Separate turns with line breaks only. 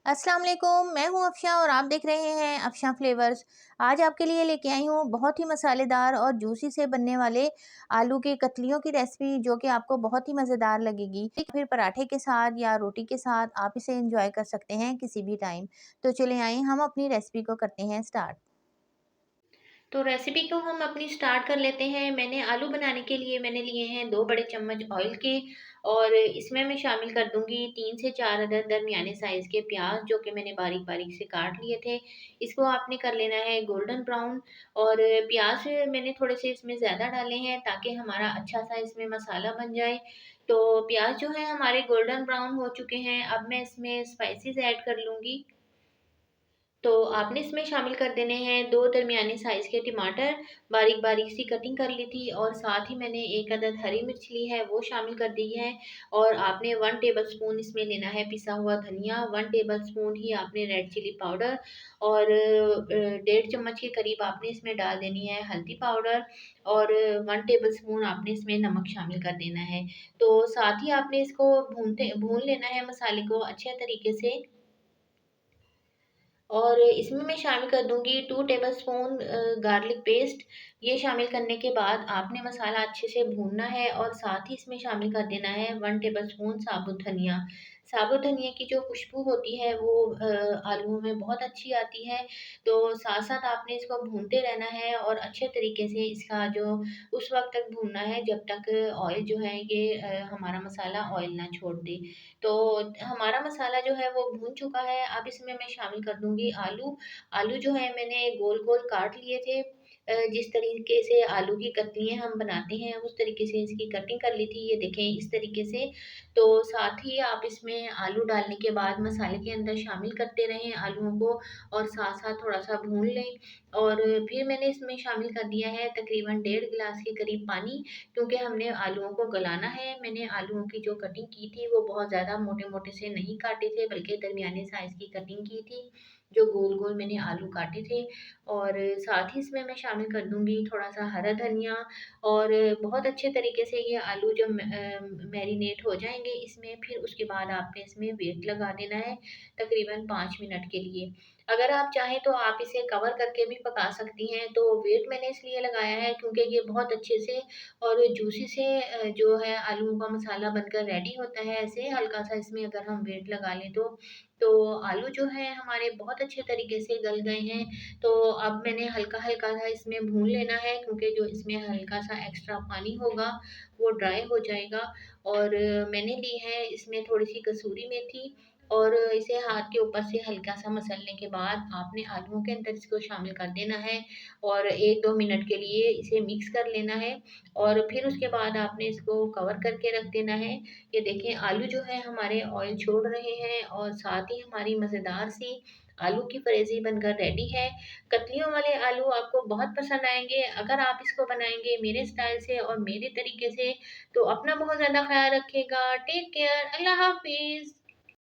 अस्सलाम वालेकुम, मैं हूँ अफ़शा और आप देख रहे हैं अफ़शा फ्लेवर्स। आज आपके लिए लेके आई हूँ बहुत ही मसालेदार और जूसी से बनने वाले आलू की कतलियों की रेसिपी, जो कि आपको बहुत ही मज़ेदार लगेगी। फिर पराठे के साथ या रोटी के साथ आप इसे एंजॉय कर सकते हैं किसी भी टाइम। तो चलें आइए हम अपनी रेसिपी को करते हैं स्टार्ट।
तो रेसिपी को हम अपनी स्टार्ट कर लेते हैं। मैंने आलू बनाने के लिए मैंने लिए हैं 2 बड़े चम्मच ऑयल के, और इसमें मैं शामिल कर दूँगी 3 से 4 अदद दरमियाने साइज़ के प्याज़, जो कि मैंने बारीक-बारीक से काट लिए थे। इसको आपने कर लेना है गोल्डन ब्राउन, और प्याज़ मैंने थोड़े से इसमें ज़्यादा डाले हैं ताकि हमारा अच्छा-सा इसमें मसाला बन जाए। तो प्याज़ जो है हमारे गोल्डन ब्राउन हो चुके हैं। अब मैं इसमें स्पाइसेस ऐड कर लूँगी। तो आपने इसमें शामिल कर देने हैं 2 दरमियाने साइज़ के टमाटर, बारीक-बारीक सी कटिंग कर ली थी, और साथ ही मैंने 1 अदद हरी मिर्च ली है, वो शामिल कर दी है। और आपने 1 टेबलस्पून इसमें लेना है पिसा हुआ धनिया, 1 टेबलस्पून ही आपने रेड चिली पाउडर, और डेढ़ चम्मच के करीब आपने इसमें डाल देनी है हल्दी पाउडर, और 1 टेबलस्पून आपने इसमें नमक शामिल कर देना है। तो साथ ही आपने इसको भून लेना है मसाले को अच्छे तरीके से। और इसमें मैं शामिल कर दूँगी 2 टेबलस्पून गार्लिक पेस्ट। ये शामिल करने के बाद आपने मसाला अच्छे से भूनना है, और साथ ही इसमें शामिल कर देना है 1 टेबलस्पून साबुत धनिया। साबुत धनिया की जो खुशबू होती है वो आलूओं में बहुत अच्छी आती है। तो साथ-साथ आपने इसको भूनते रहना है, और अच्छे तरीके से इसका जो उस वक़्त तक भूनना है जब तक ऑयल जो है ये हमारा मसाला ऑयल ना छोड़ दे। तो हमारा मसाला जो है वो भून चुका है। अब इसमें मैं शामिल कर दूँगी आलू। आलू जो है मैंने गोल-गोल काट लिए थे। जिस तरीके से आलू की कतलियाँ हम बनाते हैं उस तरीके से इसकी कटिंग कर ली थी, ये देखें इस तरीके से। तो साथ ही आप इसमें आलू डालने के बाद मसाले के अंदर शामिल करते रहें आलूओं को, और साथ-साथ थोड़ा-सा भून लें। और फिर मैंने इसमें शामिल कर दिया है तकरीबन डेढ़ गिलास के करीब पानी, क्योंकि हमने आलूओं को गलाना है। मैंने आलूओं की जो कटिंग की थी वो बहुत ज़्यादा मोटे-मोटे से नहीं काटे थे, बल्कि दरमियाने साइज़ की कटिंग की थी, जो गोल-गोल मैंने आलू काटे थे। और साथ ही इसमें मैं शामिल कर दूँगी थोड़ा-सा हरा धनिया, और बहुत अच्छे तरीके से ये आलू जब मैरिनेट हो जाएँगे इसमें, फिर उसके बाद आपने इसमें वेट लगा देना है तकरीबन 5 मिनट के लिए। अगर आप चाहें तो आप इसे कवर करके भी पका सकती हैं। तो वेट मैंने इसलिए लगाया है क्योंकि ये बहुत अच्छे से और जूसी से जो है आलू का मसाला बनकर रेडी होता है। ऐसे हल्का-सा इसमें अगर हम वेट लगा लें तो आलू जो हैं हमारे बहुत अच्छे तरीके से गल गए हैं। तो अब मैंने हल्का-हल्का सा इसमें भून लेना है, क्योंकि जो इसमें हल्का-सा एक्स्ट्रा पानी होगा वो ड्राई हो जाएगा। और मैंने ली है इसमें थोड़ी-सी कसूरी मेथी, और इसे हाथ के ऊपर से हल्का-सा मसलने के बाद आपने आलूओं के अंदर इसको शामिल कर देना है, और 1-2 मिनट के लिए इसे मिक्स कर लेना है, और फिर उसके बाद आपने इसको कवर करके रख देना है। ये देखें आलू जो है हमारे ऑयल छोड़ रहे हैं, और साथ ही हमारी मज़ेदार सी आलू की फ़्रेज़ी बनकर रेडी है। कतलियों वाले आलू आपको बहुत पसंद आएँगे अगर आप इसको बनाएँगे मेरे स्टाइल से और मेरे तरीके से। तो अपना बहुत ज़्यादा ख़्याल रखिएगा। Take care. अल्लाह हाफ़िज़।